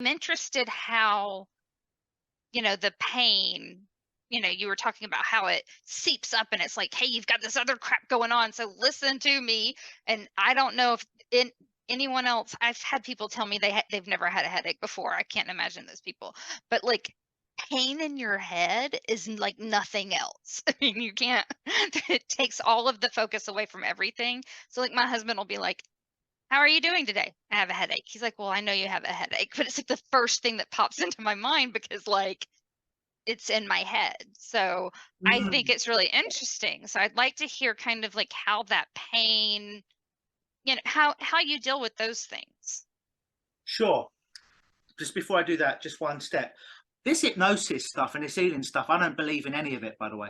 interested how, the pain, you were talking about how it seeps up and it's like, hey, you've got this other crap going on, so listen to me. And I don't know if anyone else, I've had people tell me they've never had a headache before. I can't imagine those people. But like, pain in your head is like nothing else. I mean, you can't, it takes all of the focus away from everything. So like my husband will be like, how are you doing today? I have a headache. He's like, well, I know you have a headache, but it's like the first thing that pops into my mind because like it's in my head. So I think Mm, it's really interesting. So I'd like to hear kind of like how that pain, how you deal with those things. sure. Just before I do that, just one step. This hypnosis stuff and this healing stuff, I don't believe in any of it, by the way.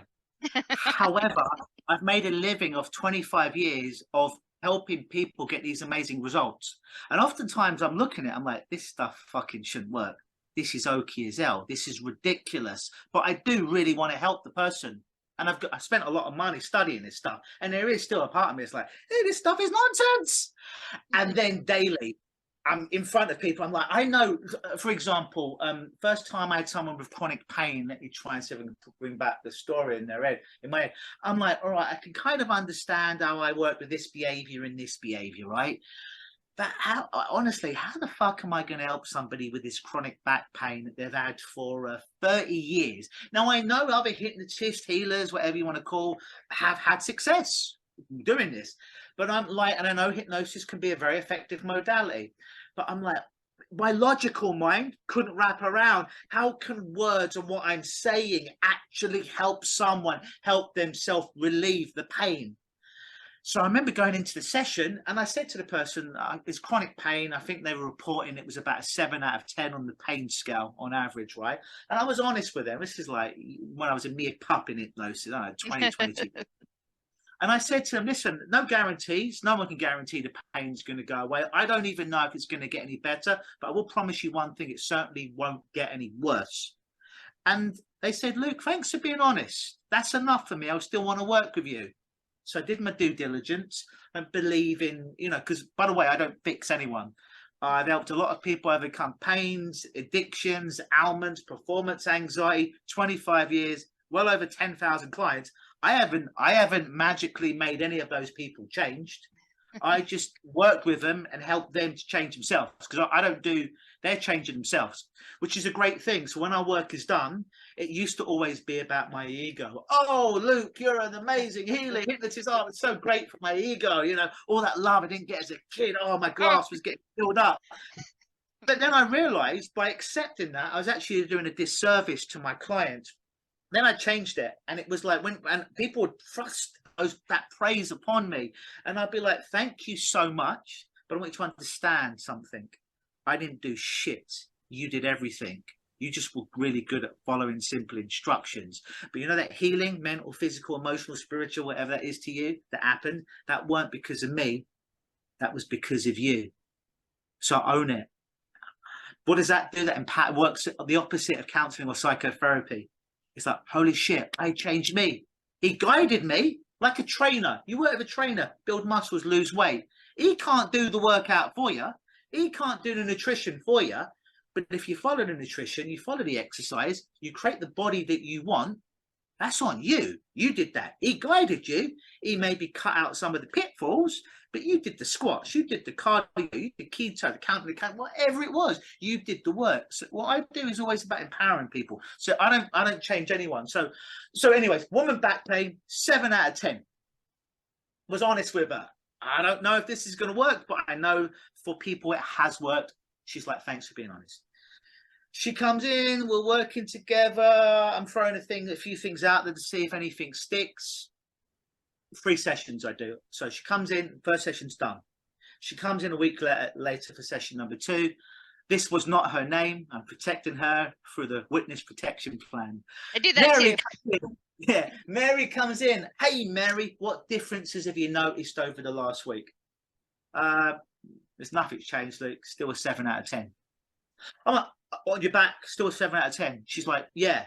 However, I've made a living of 25 years of helping people get these amazing results. And oftentimes I'm looking at it, I'm like, this stuff fucking shouldn't work. This is okie as hell. This is ridiculous. But I do really want to help the person. And I spent a lot of money studying this stuff. And there is still a part of me that's like, hey, this stuff is nonsense. And then daily, I'm in front of people. I'm like, I know, for example, first time I had someone with chronic pain, let me try and see if I can bring back the story in their head, in my head. I'm like, all right, I can kind of understand how I work with this behavior and this behavior, right? But how, honestly, how the fuck am I going to help somebody with this chronic back pain that they've had for 30 years? Now, I know other hypnotists, healers, whatever you want to call, have had success doing this. But I'm like, and I know hypnosis can be a very effective modality, but I'm like, my logical mind couldn't wrap around how can words and what I'm saying actually help someone help themselves relieve the pain. So I remember going into the session and I said to the person, it's chronic pain. I think they were reporting it was about a 7 out of 10 on the pain scale on average, right? And I was honest with them. This is like when I was a mere pup in hypnosis, I don't know, 20, 22. And I said to them, listen, no guarantees. No one can guarantee the pain's going to go away. I don't even know if it's going to get any better, but I will promise you one thing, it certainly won't get any worse. And they said, Luke, thanks for being honest. That's enough for me. I still want to work with you. So I did my due diligence and believe in, because by the way, I don't fix anyone. I've helped a lot of people overcome pains, addictions, ailments, performance anxiety, 25 years, well over 10,000 clients. I haven't magically made any of those people changed. I just work with them and help them to change themselves because I don't do, they're changing themselves, which is a great thing. So when our work is done, it used to always be about my ego. Oh, Luke, you're an amazing healer, hypnotist. Oh, it's so great for my ego. All that love I didn't get as a kid. Oh, my Oh, glass was getting filled up. But then I realized by accepting that, I was actually doing a disservice to my clients. Then I changed it, and it was like and people would thrust that praise upon me, and I'd be like, "Thank you so much, but I want you to understand something. I didn't do shit. You did everything. You just were really good at following simple instructions. But that healing, mental, physical, emotional, spiritual, whatever that is to you, that happened, that weren't because of me. That was because of you. So own it. What does that do? That works the opposite of counseling or psychotherapy. It's like, holy shit, I changed me. He guided me like a trainer. You work with a trainer, build muscles, lose weight. He can't do the workout for you. He can't do the nutrition for you. But if you follow the nutrition, you follow the exercise, you create the body that you want, that's on you. You did that. He guided you. He maybe cut out some of the pitfalls, but you did the squats, you did the cardio, you did keto, the counter, whatever it was. You did the work. So what I do is always about empowering people. So I don't change anyone. So anyways, woman back pain, 7 out of 10. Was honest with her. I don't know if this is going to work, but I know for people it has worked. She's like, thanks for being honest. She comes in, we're working together. I'm throwing a few things out there to see if anything sticks. 3 sessions I do. So she comes in, first session's done. She comes in a week later for session number 2. This was not her name. I'm protecting her through the witness protection plan. I do that too. Yeah, Mary comes in. Hey, Mary, what differences have you noticed over the last week? There's nothing's changed, Luke. Still a 7 out of 10. I'm like, on your back, still a 7 out of 10. She's like, yeah.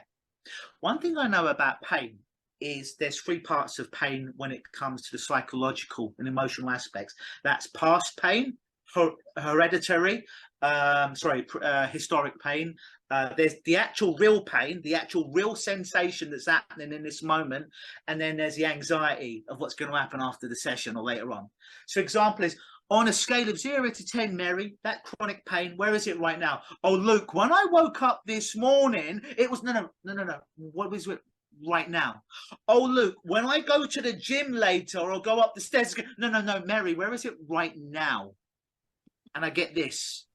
One thing I know about pain is there's 3 parts of pain when it comes to the psychological and emotional aspects. That's past pain, hereditary, historic pain. There's the actual real pain, the actual real sensation that's happening in this moment, and then there's the anxiety of what's going to happen after the session or later on. So example is, on a scale of 0 to 10, Mary, that chronic pain, where is it right now? Oh, Luke, when I woke up this morning, it was, no. What was it right now? Oh, Luke, when I go to the gym later or go up the stairs, no, Mary, where is it right now? And I get this.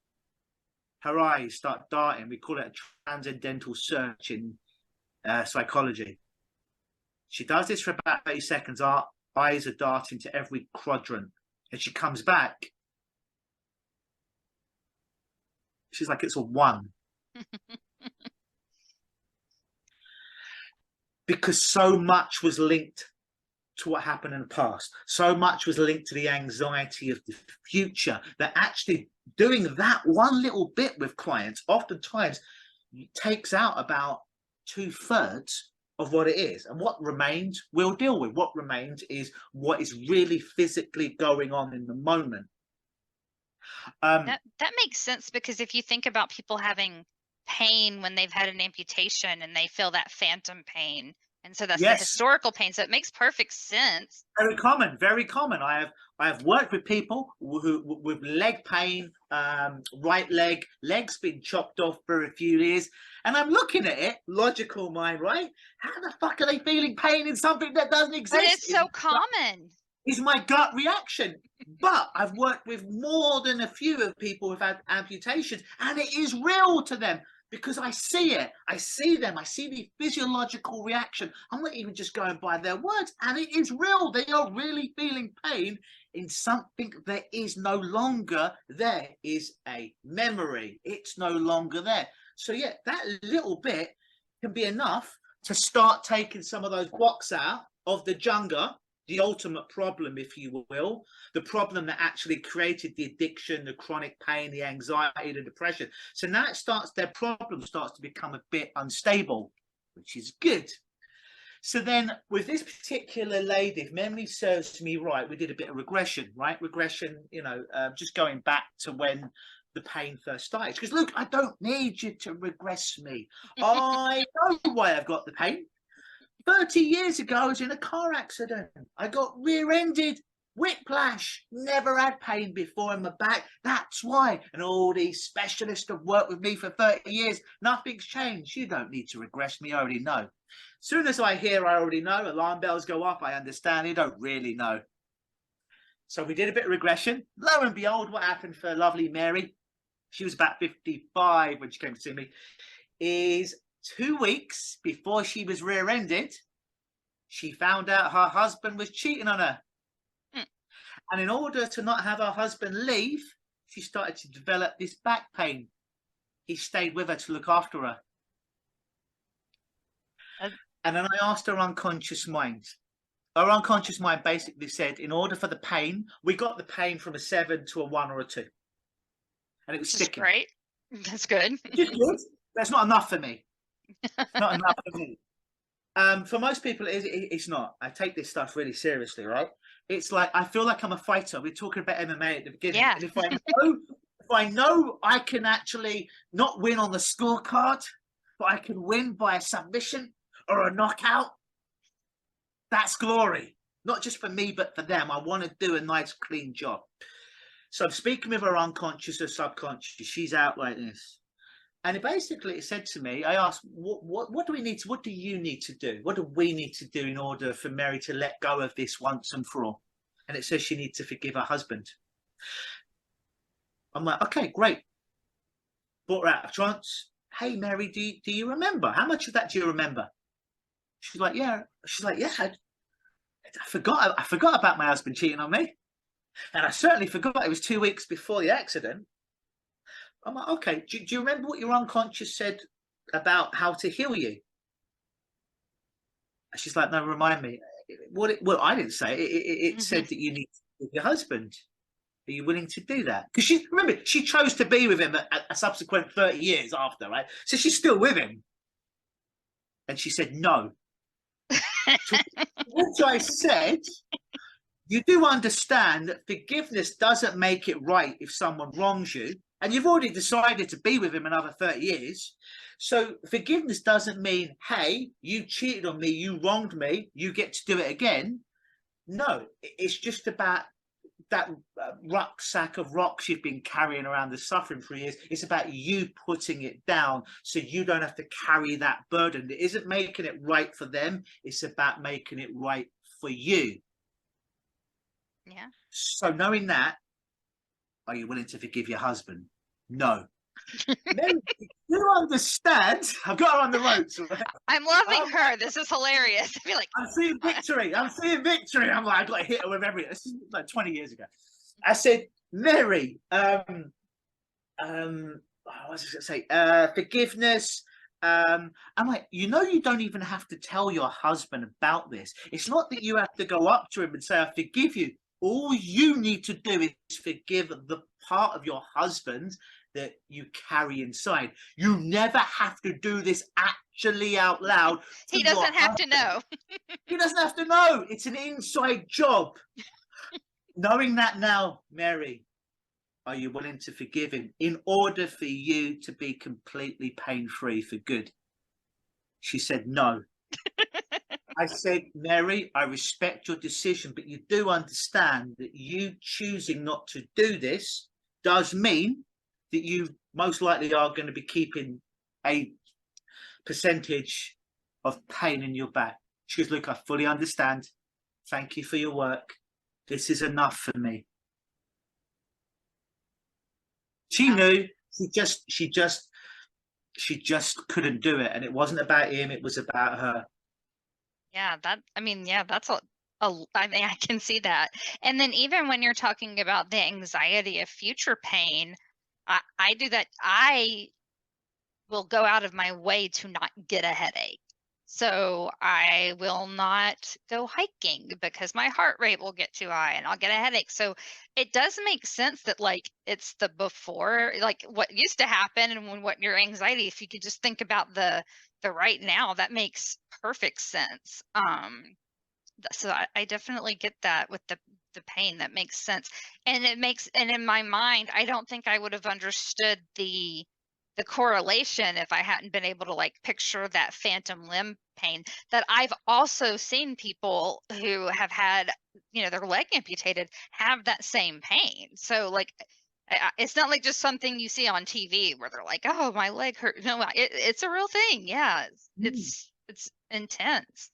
Her eyes start darting. We call it a transcendental search in psychology. She does this for about 30 seconds. Our eyes are darting to every quadrant. And she comes back. She's like, it's a 1. Because so much was linked to what happened in the past. So much was linked to the anxiety of the future that actually doing that one little bit with clients oftentimes takes out about 2/3 of what it is. And what remains, we'll deal with. What remains is what is really physically going on in the moment. That makes sense, because if you think about people having pain when they've had an amputation and they feel that phantom pain, and so that's the historical pain. So it makes perfect sense. Very common, very common. I have worked with people who with leg pain, right leg's been chopped off for a few years, and I'm looking at it, logical mind, right? How the fuck are they feeling pain in something that doesn't exist? But it's so common. Is my gut reaction. But I've worked with more than a few of people who've had amputations, and it is real to them. Because I see it, I see them, I see the physiological reaction. I'm not even just going by their words, and it is real. They are really feeling pain in something that is no longer there. Is a memory. It's no longer there. So yeah, that little bit can be enough to start taking some of those blocks out of the jungle, the ultimate problem, if you will, the problem that actually created the addiction, the chronic pain, the anxiety, the depression. So now their problem starts to become a bit unstable, which is good. So then with this particular lady, if memory serves me right, we did a bit of regression, right? Regression, just going back to when the pain first started. Because look, I don't need you to regress me. I know why I've got the pain. 30 years ago, I was in a car accident. I got rear-ended, whiplash, never had pain before in my back. That's why. And all these specialists have worked with me for 30 years. Nothing's changed. You don't need to regress me. I already know. As soon as I hear I already know, alarm bells go off. I understand. You don't really know. So we did a bit of regression. Lo and behold, what happened for lovely Mary, she was about 55 when she came to see me, is 2 weeks before she was rear-ended, she found out her husband was cheating on her. And in order to not have her husband leave, she started to develop this back pain. He stayed with her to look after her. And then I asked her unconscious mind. Her unconscious mind basically said, in order for the pain, we got the pain from a 7 to a 1 or a 2. And it was sticking. Great. That's good. That's not enough for me. Not enough for me. For most people, it's not. I take this stuff really seriously, right? It's like I feel like I'm a fighter. We're talking about MMA at the beginning, and if I know I can actually not win on the scorecard, but I can win by a submission or a knockout, that's glory. Not just for me, but for them. I want to do a nice, clean job. So I'm speaking with her unconscious or subconscious. She's out like this. And it said to me, I asked, what do we need to, what do you need to do? What do we need to do in order for Mary to let go of this once and for all? And it says she needs to forgive her husband. I'm like, okay, great. Brought her out of trance. Hey, Mary, do you remember? How much of that do you remember? She's like, yeah. She's like, yeah, I forgot about my husband cheating on me. And I certainly forgot it was 2 weeks before the accident. I'm like, okay, do you remember what your unconscious said about how to heal you? And she's like, no, remind me. Well, I didn't say it. It said that you need to with your husband. Are you willing to do that? Because she chose to be with him a subsequent 30 years after, right? So she's still with him. And she said, no. To which I said, You do understand that forgiveness doesn't make it right if someone wrongs you, and you've already decided to be with him another 30 years. So forgiveness doesn't mean, hey, you cheated on me, you wronged me, you get to do it again. No, it's just about that rucksack of rocks you've been carrying around the suffering for years. It's about you putting it down so you don't have to carry that burden. It isn't making it right for them, it's about making it right for you. Yeah. So knowing that, are you willing to forgive your husband? No. Mary, you understand? I've got her on the ropes. Right? I'm loving her. This is hilarious. I feel like I'm seeing victory. I'm seeing victory. I'm like, I've got to hit her with everything. This is like 20 years ago. I said, Mary, what was I going to say? Forgiveness. I'm like, you don't even have to tell your husband about this. It's not that you have to go up to him and say, I forgive you. All you need to do is forgive the part of your husband that you carry inside. You never have to do this actually out loud. he doesn't have to know. He doesn't have to know. It's an inside job. Knowing that now, Mary, are you willing to forgive him in order for you to be completely pain-free for good? She said no. I said, Mary, I respect your decision, but you do understand that you choosing not to do this does mean that you most likely are going to be keeping a percentage of pain in your back. She goes, look, I fully understand. Thank you for your work. This is enough for me. She knew. She just couldn't do it, and it wasn't about him. It was about her. Yeah, that's I mean, I can see that. And then even when you're talking about the anxiety of future pain, I do that. I will go out of my way to not get a headache. So I will not go hiking because my heart rate will get too high and I'll get a headache. So it does make sense that like it's the before, like what used to happen and what your anxiety, if you could just think about the right now, that makes perfect sense. So I definitely get that with the pain. That makes sense. And in my mind, I don't think I would have understood the correlation if I hadn't been able to like picture that phantom limb pain. That I've also seen people who have had, their leg amputated have that same pain. So like it's not like just something you see on TV where they're like, "Oh, my leg hurt." No, it's a real thing. Yeah, it's intense.